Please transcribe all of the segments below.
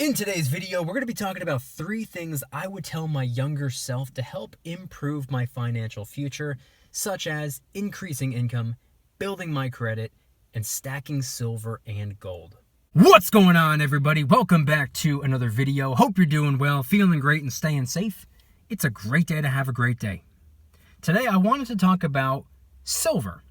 In today's video, we're going to be talking about 3 things I would tell my younger self to help improve my financial future, such as increasing income, building my credit, and stacking silver and gold. What's going on, everybody? Welcome back to another video. Hope you're doing well, feeling great, and staying safe. It's a great day to have a great day. Today, I wanted to talk about silver,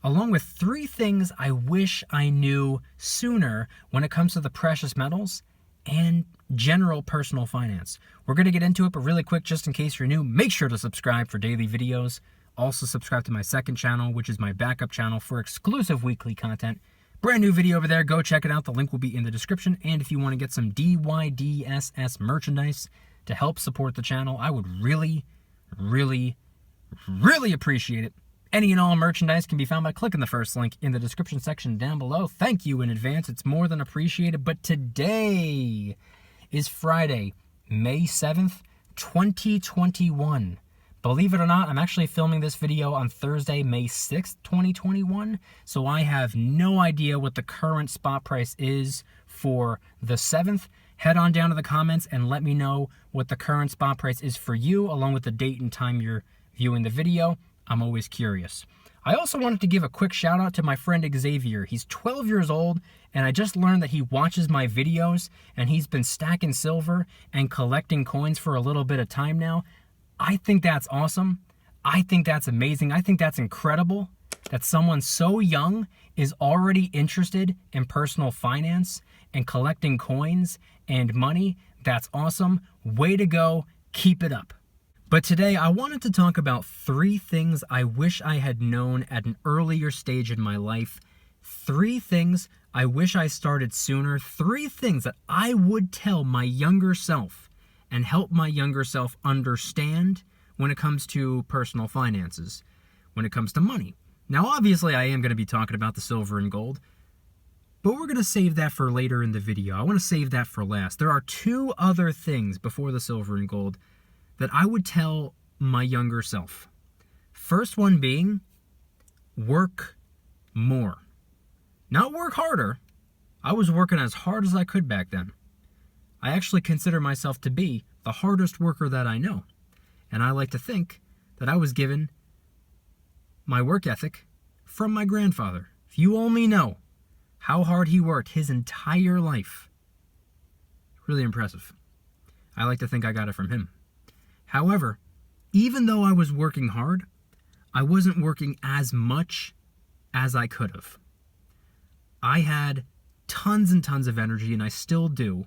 along with 3 things I wish I knew sooner when it comes to the precious metals and general personal finance. We're going to get into it, but really quick, just in case you're new, make sure to subscribe for daily videos. Also subscribe to my second channel, which is my backup channel for exclusive weekly content. Brand new video over there. Go check it out. The link will be in the description. And if you want to get some DYDSS merchandise to help support the channel, I would really appreciate it. Any and all merchandise can be found by clicking the first link in the description section down below. Thank you in advance. It's more than appreciated. But today is Friday, May 7th, 2021. Believe it or not, I'm actually filming this video on Thursday, May 6th, 2021. So I have no idea what the current spot price is for the 7th. Head on down to the comments and let me know what the current spot price is for you, along with the date and time you're viewing the video. I'm always curious. I also wanted to give a quick shout out to my friend Xavier. He's 12 years old, and I just learned that he watches my videos, and he's been stacking silver and collecting coins for a little bit of time now. I think that's awesome. I think that's amazing. I think that's incredible that someone so young is already interested in personal finance and collecting coins and money. That's awesome. Way to go. Keep it up. But today, I wanted to talk about 3 things I wish I had known at an earlier stage in my life. 3 things I wish I started sooner. 3 things that I would tell my younger self and help my younger self understand when it comes to personal finances, when it comes to money. Now, obviously, I am going to be talking about the silver and gold, but we're going to save that for later in the video. I want to save that for last. There are 2 other things before the silver and gold that I would tell my younger self. First one being, work more. Not work harder. I was working as hard as I could back then. I actually consider myself to be the hardest worker that I know. And I like to think that I was given my work ethic from my grandfather. If you only know how hard he worked his entire life. Really impressive. I like to think I got it from him. However, even though I was working hard, I wasn't working as much as I could have. I had tons and tons of energy, and I still do.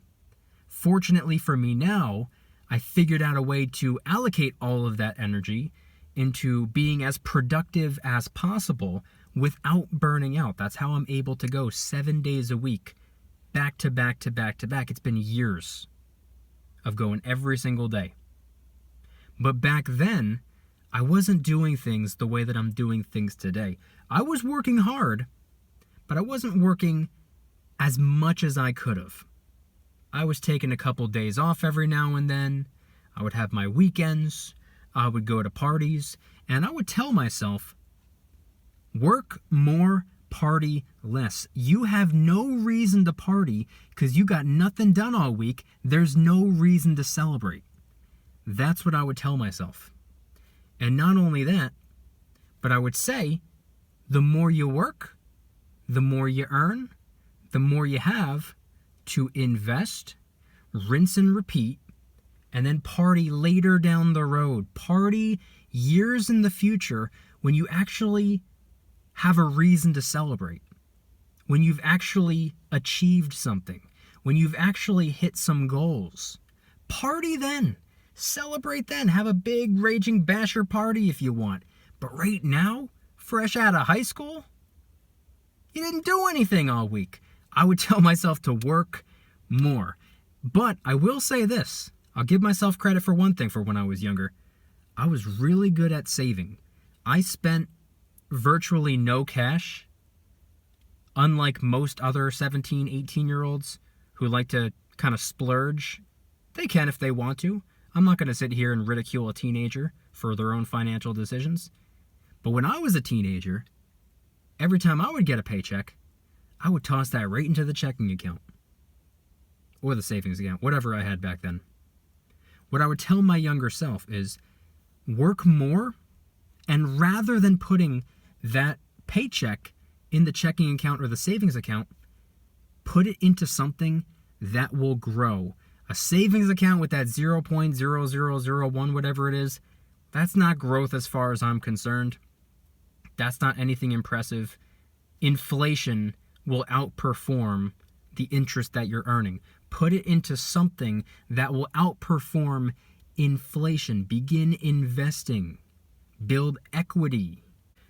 Fortunately for me now, I figured out a way to allocate all of that energy into being as productive as possible without burning out. That's how I'm able to go 7 days a week, back to back to back to back. It's been years of going every single day. But back then, I wasn't doing things the way that I'm doing things today. I was working hard, but I wasn't working as much as I could have. I was taking a couple days off every now and then. I would have my weekends. I would go to parties. And I would tell myself, work more, party less. You have no reason to party because you got nothing done all week. There's no reason to celebrate. That's what I would tell myself. And not only that, but I would say, the more you work, the more you earn, the more you have to invest, rinse and repeat, and then party later down the road. Party years in the future when you actually have a reason to celebrate. When you've actually achieved something. When you've actually hit some goals. Party then. Celebrate then. Have a big raging basher party if you want. But right now, fresh out of high school, you didn't do anything all week. I would tell myself to work more. But I will say this. I'll give myself credit for one thing for when I was younger. I was really good at saving. I spent virtually no cash, unlike most other 17, 18-year-olds who like to kind of splurge. They can if they want to. I'm not going to sit here and ridicule a teenager for their own financial decisions. But when I was a teenager, every time I would get a paycheck, I would toss that right into the checking account. or the savings account, whatever I had back then. What I would tell my younger self is work more, and rather than putting that paycheck in the checking account or the savings account, put it into something that will grow. A savings account with that 0.0001, whatever it is, that's not growth as far as I'm concerned. That's not anything impressive. Inflation will outperform the interest that you're earning. Put it into something that will outperform inflation. Begin investing. Build equity.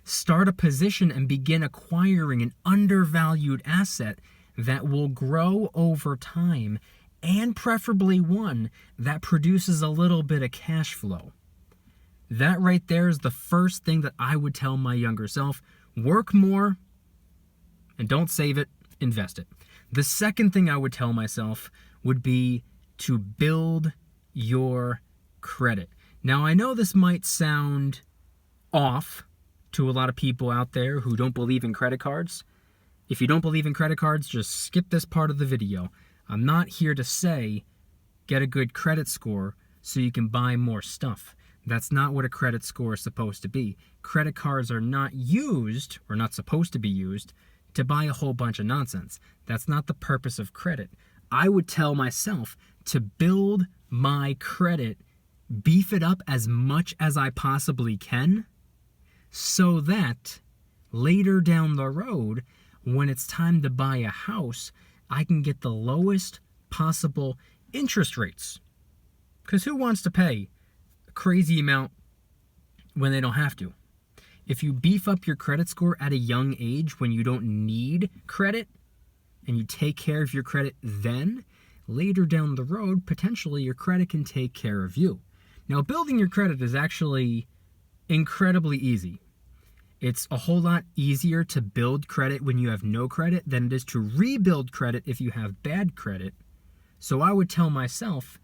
Start a position and begin acquiring an undervalued asset that will grow over time, and preferably one that produces a little bit of cash flow. That right there is the first thing that I would tell my younger self. Work more, and don't save it, invest it. The second thing I would tell myself would be to build your credit. Now, I know this might sound off to a lot of people out there who don't believe in credit cards. If you don't believe in credit cards, just skip this part of the video. I'm not here to say get a good credit score so you can buy more stuff. That's not what a credit score is supposed to be. Credit cards are not used, or not supposed to be used, to buy a whole bunch of nonsense. That's not the purpose of credit. I would tell myself to build my credit, beef it up as much as I possibly can, so that later down the road, when it's time to buy a house, I can get the lowest possible interest rates. Because who wants to pay a crazy amount when they don't have to? If you beef up your credit score at a young age when you don't need credit, and you take care of your credit then, later down the road, potentially your credit can take care of you. Now, building your credit is actually incredibly easy. It's a whole lot easier to build credit when you have no credit than it is to rebuild credit if you have bad credit. So I would tell myself,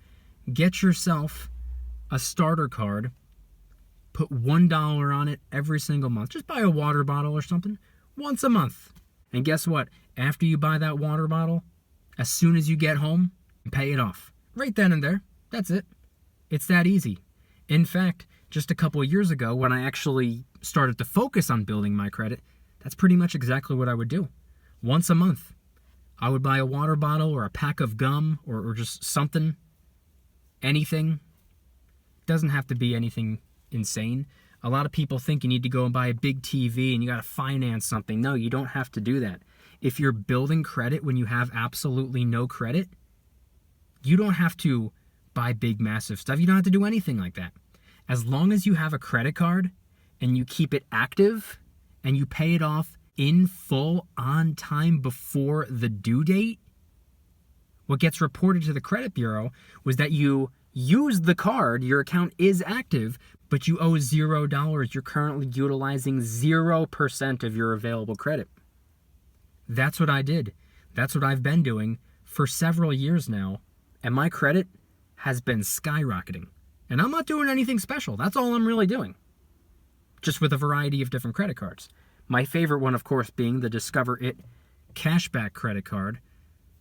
get yourself a starter card, put $1 on it every single month. Just buy a water bottle or something once a month. And guess what? After you buy that water bottle, as soon as you get home, pay it off. Right then and there. That's it. It's that easy. In fact, just a couple of years ago, when I actually started to focus on building my credit, that's pretty much exactly what I would do. Once a month, I would buy a water bottle or a pack of gum or just something, anything. Doesn't have to be anything insane. A lot of people think you need to go and buy a big TV and you got to finance something. No, you don't have to do that. If you're building credit when you have absolutely no credit, you don't have to buy big, massive stuff. You don't have to do anything like that. As long as you have a credit card and you keep it active and you pay it off in full on time before the due date, what gets reported to the credit bureau was that you used the card, your account is active, but you owe $0. You're currently utilizing 0% of your available credit. That's what I did. That's what I've been doing for several years now, and my credit has been skyrocketing. And I'm not doing anything special. That's all I'm really doing. Just with a variety of different credit cards. My favorite one, of course, being the Discover It cashback credit card,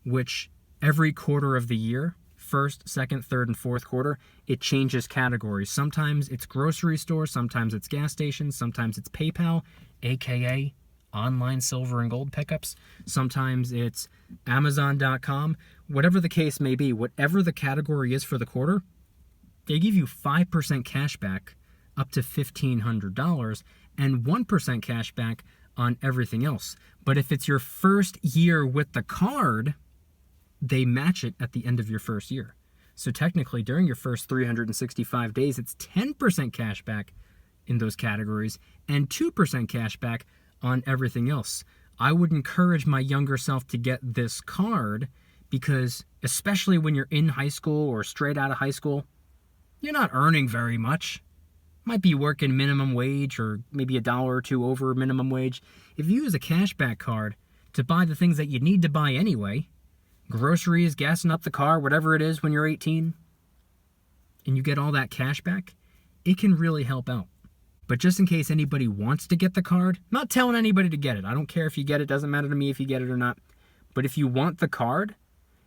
which every quarter of the year, first, second, third, and fourth quarter, it changes categories. Sometimes it's grocery stores, sometimes it's gas stations, sometimes it's PayPal, aka online silver and gold pickups. Sometimes it's Amazon.com. Whatever the case may be, whatever the category is for the quarter, they give you 5% cash back up to $1,500 and 1% cash back on everything else. But if it's your first year with the card, they match it at the end of your first year. So technically, during your first 365 days, it's 10% cash back in those categories and 2% cash back on everything else. I would encourage my younger self to get this card because, especially when you're in high school or straight out of high school, you're not earning very much. Might be working minimum wage or maybe $1 or $2 over minimum wage. If you use a cashback card to buy the things that you need to buy anyway, groceries, gassing up the car, whatever it is when you're 18, and you get all that cash back, it can really help out. But just in case anybody wants to get the card, I'm not telling anybody to get it. I don't care if you get it. Doesn't matter to me if you get it or not. But if you want the card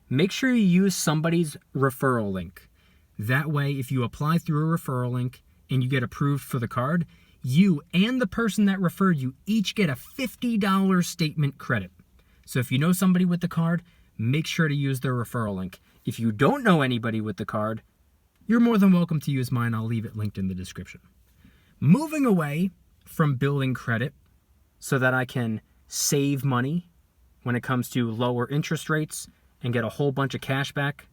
make sure you use somebody's referral link. That way, if you apply through a referral link and you get approved for the card, you and the person that referred you each get a $50 statement credit. So if you know somebody with the card, make sure to use their referral link. If you don't know anybody with the card, you're more than welcome to use mine. I'll leave it linked in the description. Moving away from building credit so that I can save money when it comes to lower interest rates and get a whole bunch of cash back,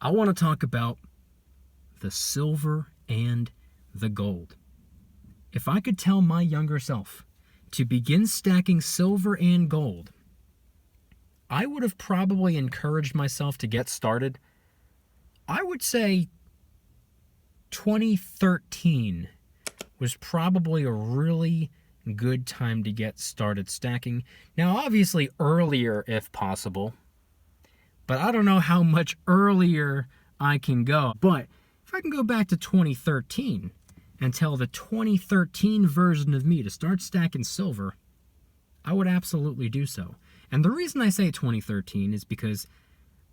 I want to talk about the silver and the gold. If I could tell my younger self to begin stacking silver and gold, I would have probably encouraged myself to get started. I would say 2013 was probably a really good time to get started stacking. Now, obviously earlier if possible, but I don't know how much earlier I can go. But if I can go back to 2013 and tell the 2013 version of me to start stacking silver, I would absolutely do so. And the reason I say 2013 is because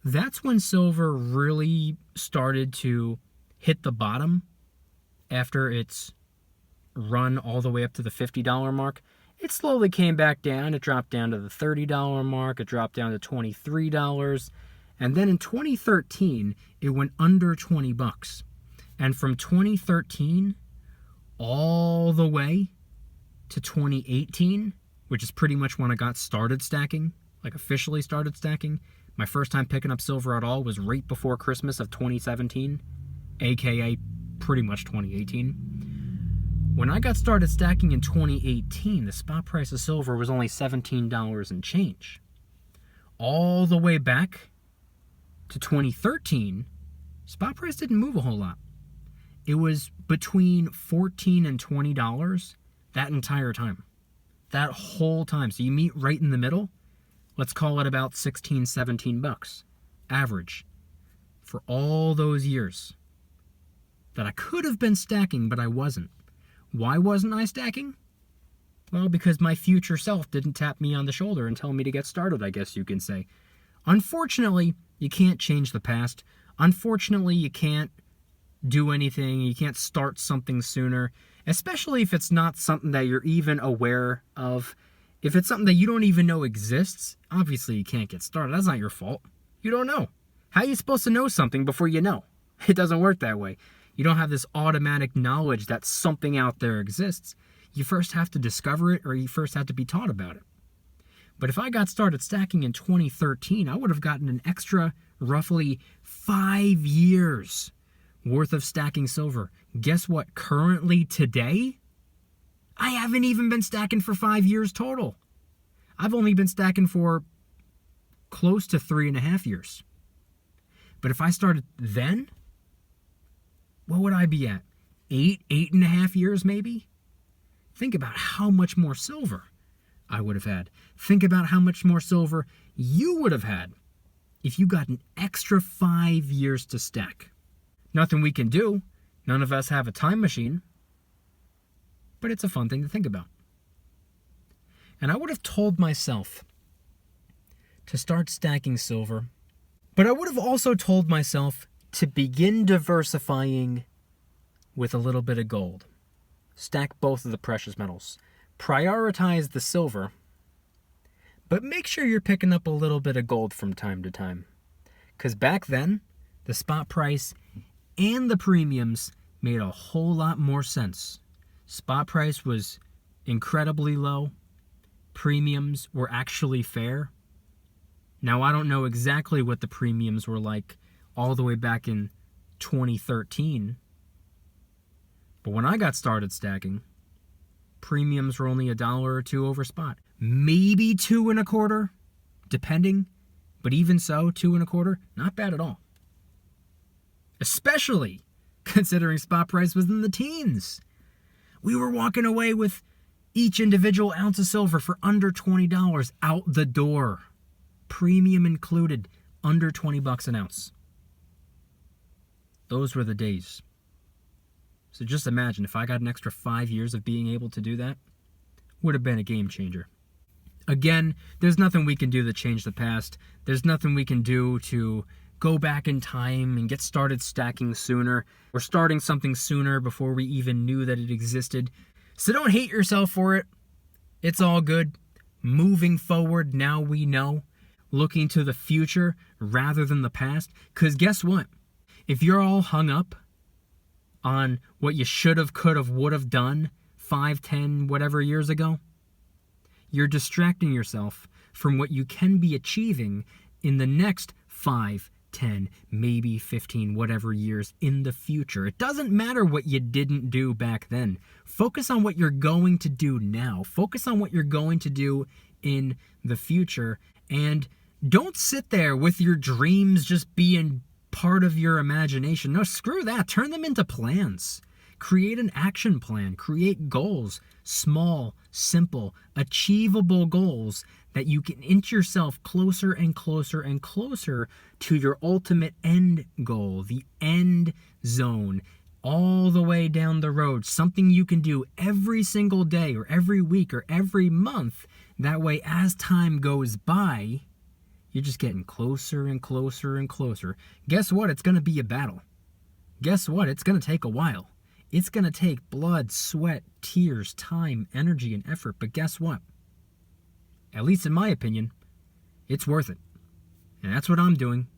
that's when silver really started to hit the bottom after its run all the way up to the $50 mark. It slowly came back down. It dropped down to the $30 mark. It dropped down to $23. And then in 2013, it went under 20 bucks. And from 2013 all the way to 2018, which is pretty much when I got started stacking, like officially started stacking. My first time picking up silver at all was right before Christmas of 2017, aka pretty much 2018. When I got started stacking in 2018, the spot price of silver was only $17 and change. All the way back to 2013, spot price didn't move a whole lot. It was between $14 and $20 that entire time. That whole time. So you meet right in the middle. Let's call it about 16, 17 bucks average for all those years that I could have been stacking, but I wasn't. Why wasn't I stacking? Well, because my future self didn't tap me on the shoulder and tell me to get started, I guess you can say. Unfortunately, you can't change the past. Unfortunately, you can't do anything. You can't start something sooner, especially if it's not something that you're even aware of. If it's something that you don't even know exists, obviously you can't get started. That's not your fault. You don't know. How are you supposed to know something before you know? It doesn't work that way. You don't have this automatic knowledge that something out there exists. You first have to discover it, or you first have to be taught about it. But if I got started stacking in 2013, I would have gotten an extra roughly 5 years worth of stacking silver. Guess what? Currently today, I haven't even been stacking for 5 years total. I've only been stacking for close to 3.5 years. But if I started then, what would I be at? 8.5 years maybe? Think about how much more silver I would have had. Think about how much more silver you would have had if you got an extra 5 years to stack. Nothing we can do. None of us have a time machine. But it's a fun thing to think about. And I would have told myself to start stacking silver, but I would have also told myself to begin diversifying with a little bit of gold. Stack both of the precious metals. Prioritize the silver, but make sure you're picking up a little bit of gold from time to time. Because back then, the spot price and the premiums made a whole lot more sense. Spot price was incredibly low. Premiums were actually fair. Now, I don't know exactly what the premiums were like all the way back in 2013. But when I got started stacking, premiums were only $1 or $2 over spot. Maybe $2.25, depending. But even so, $2.25, not bad at all. Especially considering spot price was in the teens. We were walking away with each individual ounce of silver for under $20 out the door. Premium included, under 20 bucks an ounce. Those were the days. So just imagine if I got an extra 5 years of being able to do that, would have been a game changer. Again, there's nothing we can do to change the past. There's nothing we can do to go back in time and get started stacking sooner, or starting something sooner before we even knew that it existed. So don't hate yourself for it. It's all good. Moving forward, now we know. Looking to the future rather than the past. Because guess what? If you're all hung up on what you should have, could have, would have done 5, 10, whatever years ago, you're distracting yourself from what you can be achieving in the next 5, 10, maybe 15, whatever years in the future. It doesn't matter what you didn't do back then. Focus on what you're going to do now. Focus on what you're going to do in the future. And don't sit there with your dreams just being part of your imagination. No, screw that. Turn them into plans. Create an action plan. Create goals. Small, simple, achievable goals that you can inch yourself closer and closer and closer to your ultimate end goal, the end zone, all the way down the road. Something you can do every single day or every week or every month. That way, as time goes by, you're just getting closer and closer and closer. Guess what? It's going to be a battle. Guess what? It's going to take a while. It's going to take blood, sweat, tears, time, energy, and effort. But guess what? At least in my opinion, it's worth it. And that's what I'm doing.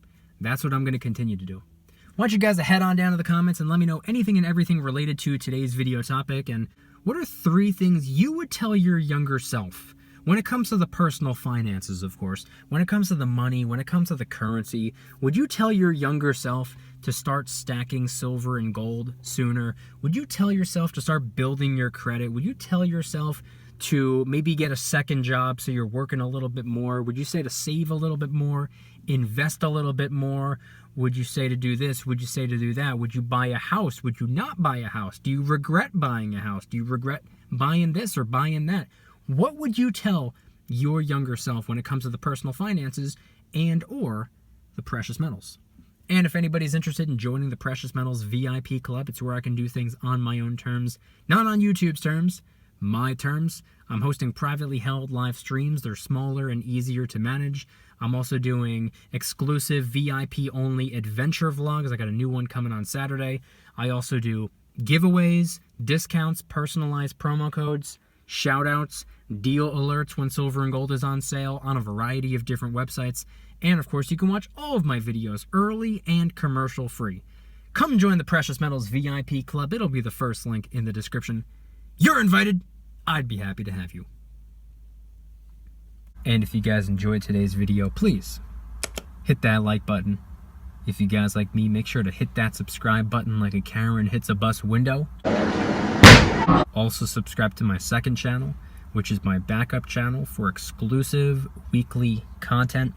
That's what I'm going to continue to do. I want you guys to head on down to the comments and let me know anything and everything related to today's video topic. And what are 3 things you would tell your younger self when it comes to the personal finances, of course, when it comes to the money, when it comes to the currency? Would you tell your younger self to start stacking silver and gold sooner? Would you tell yourself to start building your credit? Would you tell yourself to maybe get a second job so you're working a little bit more? Would you say to save a little bit more, invest a little bit more? Would you say to do this? Would you say to do that? Would you buy a house? Would you not buy a house? Do you regret buying a house? Do you regret buying this or buying that? What would you tell your younger self when it comes to the personal finances and or the precious metals? And if anybody's interested in joining the Precious Metals VIP Club, it's where I can do things on my own terms, not on YouTube's terms, my terms. I'm hosting privately held live streams. They're smaller and easier to manage. I'm also doing exclusive VIP-only adventure vlogs. I got a new one coming on Saturday. I also do giveaways, discounts, personalized promo codes, shout-outs, deal alerts when silver and gold is on sale on a variety of different websites. And of course, you can watch all of my videos early and commercial free. Come join the Precious Metals VIP Club. It'll be the first link in the description. You're invited. I'd be happy to have you. And if you guys enjoyed today's video, please hit that like button. If you guys like me, make sure to hit that subscribe button like a Karen hits a bus window. Also subscribe to my second channel, which is my backup channel for exclusive weekly content.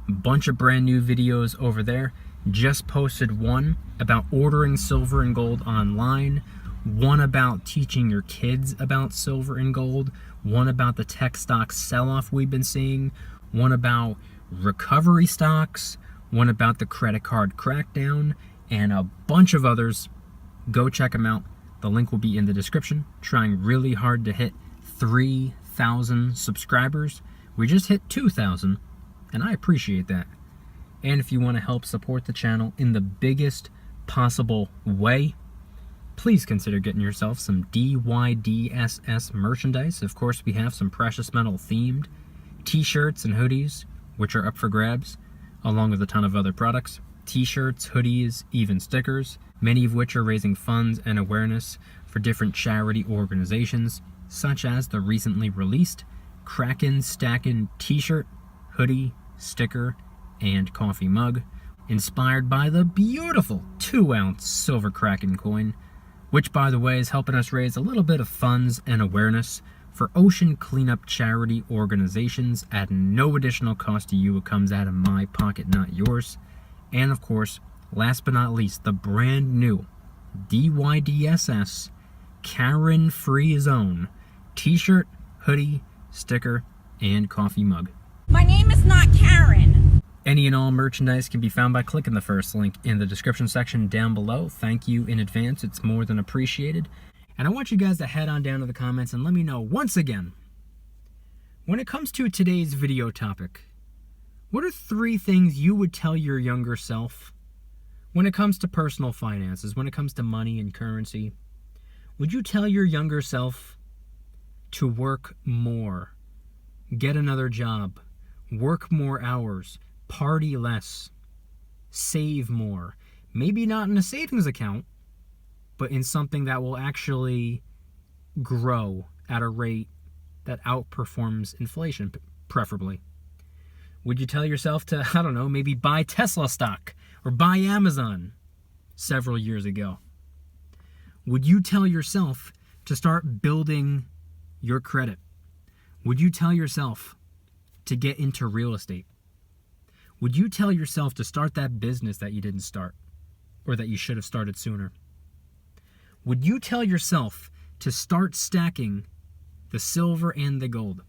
Bunch of brand new videos over there. Just posted one about ordering silver and gold online, one about teaching your kids about silver and gold, one about the tech stock sell-off we've been seeing, one about recovery stocks, one about the credit card crackdown, and a bunch of others. Go check them out. The link will be in the description. Trying really hard to hit 3,000 subscribers. We just hit 2,000, and I appreciate that. And if you want to help support the channel in the biggest possible way, please consider getting yourself some DYDSS merchandise. Of course, we have some precious metal themed t-shirts and hoodies, which are up for grabs, along with a ton of other products. T-shirts, hoodies, even stickers, many of which are raising funds and awareness for different charity organizations, such as the recently released Kraken Stackin' t-shirt, hoodie, sticker, and coffee mug, inspired by the beautiful 2-ounce silver Kraken coin, which, by the way, is helping us raise a little bit of funds and awareness for ocean cleanup charity organizations at no additional cost to you. It comes out of my pocket, not yours. And of course, last but not least, the brand new DYDSS Karen Free Zone t-shirt, hoodie, sticker, and coffee mug. My name is not Karen. Any and all merchandise can be found by clicking the first link in the description section down below. Thank you in advance. It's more than appreciated. And I want you guys to head on down to the comments and let me know once again, When it comes to today's video topic, what are 3 things you would tell your younger self when it comes to personal finances, when it comes to money and currency? Would you tell your younger self to work more, get another job, work more hours, party less, save more? Maybe not in a savings account, but in something that will actually grow at a rate that outperforms inflation, preferably. Would you tell yourself to, I don't know, maybe buy Tesla stock or buy Amazon several years ago? Would you tell yourself to start building your credit? Would you tell yourself to get into real estate? Would you tell yourself to start that business that you didn't start or that you should have started sooner? Would you tell yourself to start stacking the silver and the gold?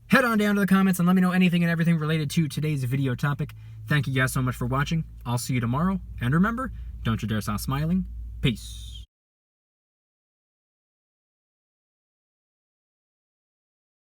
Head on down to the comments and let me know anything and everything related to today's video topic. Thank you guys so much for watching. I'll see you tomorrow. And remember, don't you dare stop smiling. Peace.